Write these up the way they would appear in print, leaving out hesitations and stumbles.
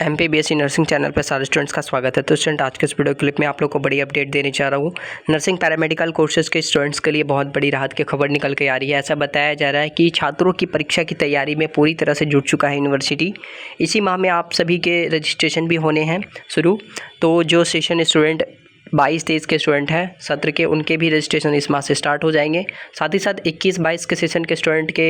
MPBSC nursing channel पर सारे students का स्वागत है। तो स्टूडेंट, आज के इस वीडियो क्लिप में आप लोग को बड़ी अपडेट देने जा रहा हूँ। नर्सिंग पैरामेडिकल कोर्सेज के स्टूडेंट्स के लिए बहुत बड़ी राहत की खबर निकल के आ रही है। ऐसा बताया जा रहा है कि छात्रों की परीक्षा की तैयारी में पूरी तरह से जुट चुका है यूनिवर्सिटी। इसी माह में आप सभी के रजिस्ट्रेशन भी होने हैं शुरू। तो जो सेशन स्टूडेंट 22-23 के स्टूडेंट हैं सत्र के, उनके भी रजिस्ट्रेशन इस माह से स्टार्ट हो जाएंगे। साथ ही साथ 21-22 के सेशन के स्टूडेंट के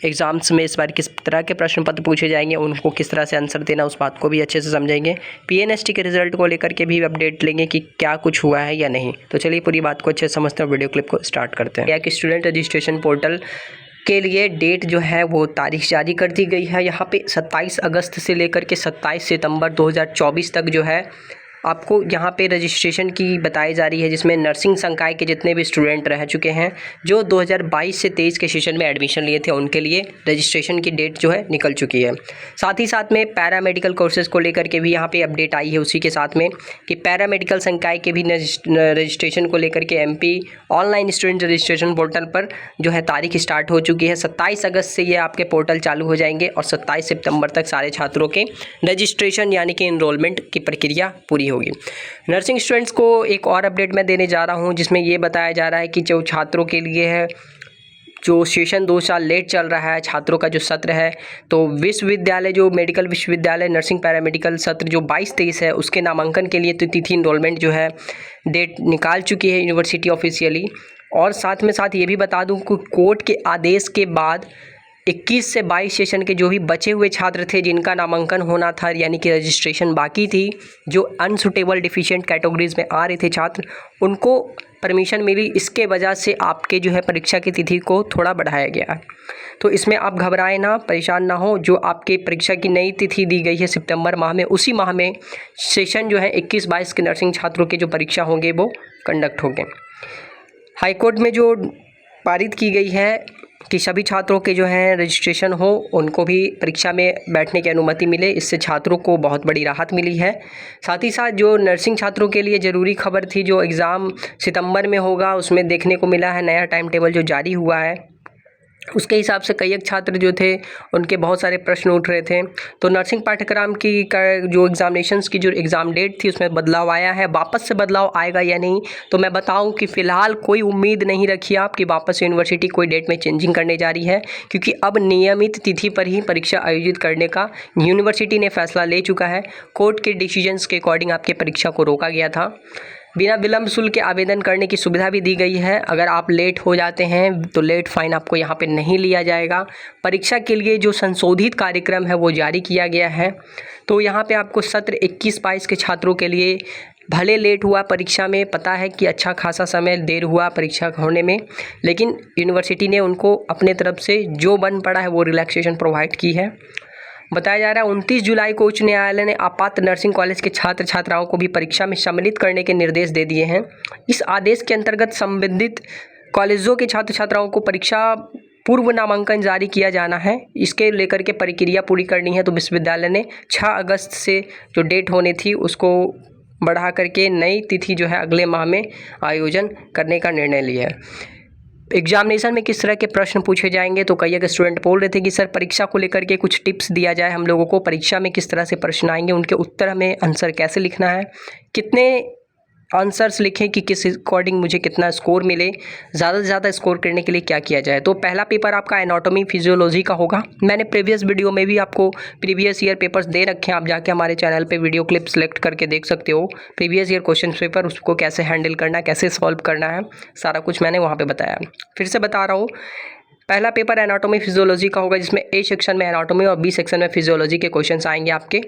एग्ज़ाम्स में इस बार किस तरह के प्रश्न पत्र पूछे जाएंगे, उनको किस तरह से आंसर देना, उस बात को भी अच्छे से समझेंगे। PNST के रिजल्ट को लेकर के भी अपडेट लेंगे कि क्या कुछ हुआ है या नहीं। तो चलिए पूरी बात को अच्छे से समझते हैं, वीडियो क्लिप को स्टार्ट करते हैं। कि स्टूडेंट रजिस्ट्रेशन पोर्टल के लिए डेट जो है वो तारीख जारी कर दी गई है। यहाँ पे 27 अगस्त से लेकर के 27 सितंबर 2024 तक जो है आपको यहाँ पे रजिस्ट्रेशन की बताई जा रही है, जिसमें नर्सिंग संकाय के जितने भी स्टूडेंट रह चुके हैं जो 2022 से 23 के सेशन में एडमिशन लिए थे, उनके लिए रजिस्ट्रेशन की डेट जो है निकल चुकी है। साथ ही साथ में पैरामेडिकल कोर्सेज़ को लेकर के भी यहाँ पे अपडेट आई है उसी के साथ में कि पैरामेडिकल संकाय के भी रजिस्ट्रेशन को लेकर के MP online student registration portal पर जो है तारीख स्टार्ट हो चुकी है। 27 अगस्त से ये आपके पोर्टल चालू हो जाएंगे और 27 सितंबर तक सारे छात्रों के रजिस्ट्रेशन यानी कि इनरोलमेंट की प्रक्रिया पूरी होगी। नर्सिंग स्टूडेंट्स को एक और अपडेट मैं देने जा रहा हूं, जिसमें ये बताया जा रहा है कि जो छात्रों के लिए है, जो सेशन 2 साल लेट चल रहा है छात्रों का जो सत्र है, तो विश्वविद्यालय जो मेडिकल विश्वविद्यालय नर्सिंग पैरामेडिकल सत्र जो 22-23 है, उसके नामांकन के लिए तो तिथि इनरोलमेंट जो है डेट निकाल चुकी है यूनिवर्सिटी ऑफिशियली। और साथ में साथ ये भी बता दूं कि कोर्ट के आदेश के बाद 21 से 22 सेशन के जो भी बचे हुए छात्र थे जिनका नामांकन होना था यानी कि रजिस्ट्रेशन बाकी थी, जो अनसुटेबल डिफिशिएंट कैटेगरीज में आ रहे थे छात्र, उनको परमिशन मिली। इसके वजह से आपके जो है परीक्षा की तिथि को थोड़ा बढ़ाया गया है। तो इसमें आप घबराएं ना, परेशान ना हो। जो आपके परीक्षा की नई तिथि दी गई है सितंबर माह में, उसी माह में सेशन जो है 21-22 के नर्सिंग छात्रों के जो परीक्षा होंगे वो कंडक्ट होंगे। हाईकोर्ट में जो पारित की गई है कि सभी छात्रों के जो है रजिस्ट्रेशन हो, उनको भी परीक्षा में बैठने की अनुमति मिले, इससे छात्रों को बहुत बड़ी राहत मिली है। साथ ही साथ जो नर्सिंग छात्रों के लिए ज़रूरी खबर थी, जो एग्ज़ाम सितंबर में होगा, उसमें देखने को मिला है नया टाइम टेबल जो जारी हुआ है, उसके हिसाब से कई एक छात्र जो थे उनके बहुत सारे प्रश्न उठ रहे थे। तो नर्सिंग पाठ्यक्रम की जो एग्ज़ामिनेशंस की जो एग्ज़ाम डेट थी उसमें बदलाव आया है। वापस से बदलाव आएगा या नहीं, तो मैं बताऊं कि फ़िलहाल कोई उम्मीद नहीं रखिए आप कि वापस से यूनिवर्सिटी कोई डेट में चेंजिंग करने जा रही है, क्योंकि अब नियमित तिथि पर ही परीक्षा आयोजित करने का यूनिवर्सिटी ने फैसला ले चुका है। कोर्ट के डिसीजंस के अकॉर्डिंग आपकी परीक्षा को रोका गया था। बिना विलंब शुल्क के आवेदन करने की सुविधा भी दी गई है। अगर आप लेट हो जाते हैं तो लेट फाइन आपको यहाँ पे नहीं लिया जाएगा। परीक्षा के लिए जो संशोधित कार्यक्रम है वो जारी किया गया है। तो यहाँ पे आपको सत्र 21-22 के छात्रों के लिए भले लेट हुआ परीक्षा में, पता है कि अच्छा खासा समय देर हुआ परीक्षा होने में, लेकिन यूनिवर्सिटी ने उनको अपने तरफ से जो बन पड़ा है वो रिलैक्सेशन प्रोवाइड की है। बताया जा रहा है 29 जुलाई को उच्च न्यायालय ने अपात्र नर्सिंग कॉलेज के छात्र छात्राओं को भी परीक्षा में सम्मिलित करने के निर्देश दे दिए हैं। इस आदेश के अंतर्गत संबंधित कॉलेजों के छात्र छात्राओं को परीक्षा पूर्व नामांकन जारी किया जाना है। इसके लेकर के प्रक्रिया पूरी करनी है। तो विश्वविद्यालय ने 6 अगस्त से जो डेट होनी थी उसको बढ़ा करके नई तिथि जो है अगले माह में आयोजन करने का निर्णय लिया है। एग्जामिनेशन में किस तरह के प्रश्न पूछे जाएंगे, तो कई एक स्टूडेंट बोल रहे थे कि सर परीक्षा को लेकर के कुछ टिप्स दिया जाए हम लोगों को, परीक्षा में किस तरह से प्रश्न आएंगे, उनके उत्तर हमें आंसर कैसे लिखना है, कितने आंसर्स लिखें कि किस अकॉर्डिंग मुझे कितना स्कोर मिले, ज़्यादा से ज़्यादा स्कोर करने के लिए क्या किया जाए। तो पहला पेपर आपका एनाटॉमी फिजियोलॉजी का होगा। मैंने प्रीवियस वीडियो में भी आपको प्रीवियस ईयर पेपर्स दे रखे हैं, आप जाके हमारे चैनल पे वीडियो क्लिप सेलेक्ट करके देख सकते हो। प्रीवियस ईयर क्वेश्चन पेपर, उसको कैसे हैंडल करना है, कैसे सॉल्व करना है, सारा कुछ मैंने वहाँ पर बताया। फिर से बता रहा हूँ, पहला पेपर एनाटॉमी फिजियोलॉजी का होगा, जिसमें A सेक्शन में एनाटॉमी और B सेक्शन में फिजियोलॉजी के क्वेश्चन आएंगे आपके।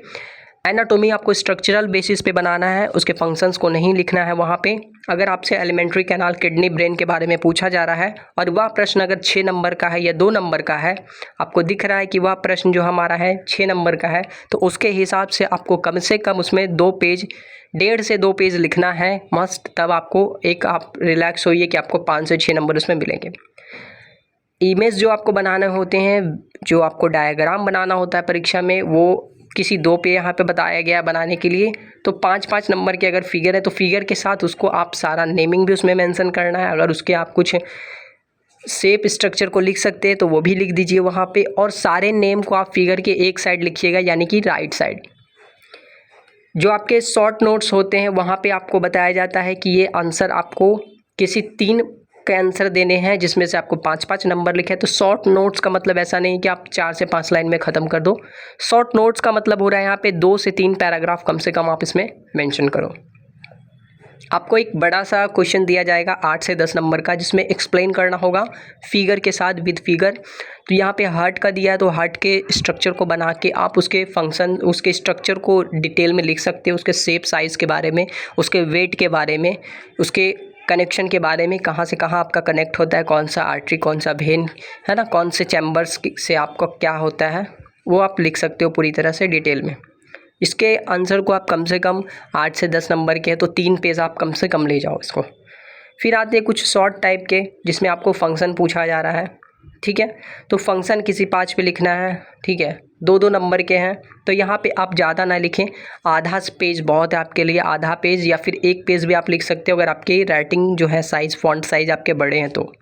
एनाटॉमी आपको स्ट्रक्चरल बेसिस पे बनाना है, उसके फंक्शंस को नहीं लिखना है वहाँ पे। अगर आपसे एलिमेंट्री कैनाल, किडनी, ब्रेन के बारे में पूछा जा रहा है और वह प्रश्न अगर 6 नंबर का है या 2 नंबर का है, आपको दिख रहा है कि वह प्रश्न जो हमारा है 6 नंबर का है, तो उसके हिसाब से आपको कम से कम उसमें 2 पेज, 1.5 से 2 पेज लिखना है मस्ट। तब आपको आप रिलैक्स होइए कि आपको 5 से 6 नंबर उसमें मिलेंगे। इमेज जो आपको बनाने होते हैं, जो आपको डायग्राम बनाना होता है परीक्षा में, वो किसी 2 पे यहाँ पे बताया गया बनाने के लिए। तो 5-5 नंबर के अगर फिगर है तो फिगर के साथ उसको आप सारा नेमिंग भी उसमें मेंशन करना है। अगर उसके आप कुछ शेप स्ट्रक्चर को लिख सकते हैं तो वो भी लिख दीजिए वहाँ पे, और सारे नेम को आप फिगर के एक साइड लिखिएगा, यानी कि राइट साइड। जो आपके शॉर्ट नोट्स होते हैं वहाँ पे आपको बताया जाता है कि ये आंसर आपको किसी 3 के आंसर देने हैं जिसमें से आपको 5-5 नंबर लिखे हैं। तो शॉर्ट नोट्स का मतलब ऐसा नहीं कि आप 4 से 5 लाइन में ख़त्म कर दो। शॉर्ट नोट्स का मतलब हो रहा है यहाँ पे 2 से 3 पैराग्राफ कम से कम आप इसमें मेंशन करो। आपको एक बड़ा सा क्वेश्चन दिया जाएगा 8 से 10 नंबर का, जिसमें एक्सप्लेन करना होगा फिगर के साथ, विद फिगर। तो यहाँ पे हार्ट का दिया है, तो हार्ट के स्ट्रक्चर को बना के आप उसके फंक्शन, उसके स्ट्रक्चर को डिटेल में लिख सकते हो, उसके शेप साइज़ के बारे में, उसके वेट के बारे में, उसके कनेक्शन के बारे में, कहाँ से कहाँ आपका कनेक्ट होता है, कौन सा आर्टरी, कौन सा वेन है ना, कौन से चैम्बर्स से आपका क्या होता है, वो आप लिख सकते हो पूरी तरह से डिटेल में। इसके आंसर को आप कम से कम 8 से 10 नंबर के हैं तो 3 पेज आप कम से कम ले जाओ इसको। फिर आते हैं कुछ शॉर्ट टाइप के, जिसमें आपको फंक्शन पूछा जा रहा है, ठीक है। तो फंक्शन किसी 5 पे लिखना है, ठीक है, 2-2 नंबर के हैं। तो यहाँ पे आप ज़्यादा ना लिखें, आधा पेज बहुत है आपके लिए, आधा पेज या फिर 1 पेज भी आप लिख सकते हो अगर आपकी राइटिंग जो है साइज़, फॉन्ट साइज़ आपके बड़े हैं तो।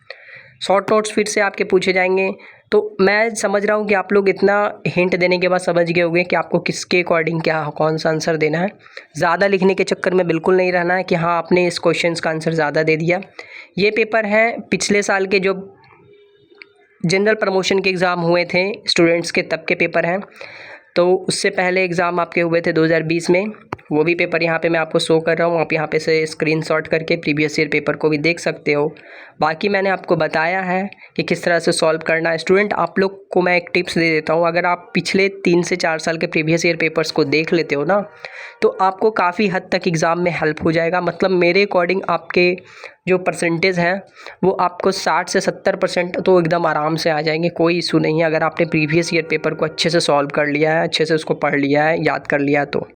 शॉर्ट नोट्स फिर से आपके पूछे जाएंगे। तो मैं समझ रहा हूँ कि आप लोग इतना हिंट देने के बाद समझ गए होंगे कि आपको किसके अकॉर्डिंग क्या कौन सा आंसर देना है। ज़्यादा लिखने के चक्कर में बिल्कुल नहीं रहना है कि हाँ आपने इस क्वेश्चन का आंसर ज़्यादा दे दिया। ये पेपर है पिछले साल के जो जनरल प्रमोशन के एग्ज़ाम हुए थे स्टूडेंट्स के, तब के पेपर हैं। तो उससे पहले एग्ज़ाम आपके हुए थे 2020 में, वो भी पेपर यहाँ पे मैं आपको शो कर रहा हूँ। आप यहाँ पे से स्क्रीनशॉट करके प्रीवियस ईयर पेपर को भी देख सकते हो। बाकी मैंने आपको बताया है कि किस तरह से सॉल्व करना है। स्टूडेंट आप लोग को मैं एक टिप्स दे देता हूँ, अगर आप पिछले 3 से 4 साल के प्रीवियस ईयर पेपर्स को देख लेते हो ना, तो आपको काफ़ी हद तक एग्ज़ाम में हेल्प हो जाएगा। मतलब मेरे अकॉर्डिंग आपके जो परसेंटेज हैं वो आपको 60 से 70% तो एकदम आराम से आ जाएंगे, कोई इशू नहीं है अगर आपने प्रीवियस ईयर पेपर को अच्छे से सॉल्व कर लिया है, अच्छे से उसको पढ़ लिया है, याद कर लिया है तो।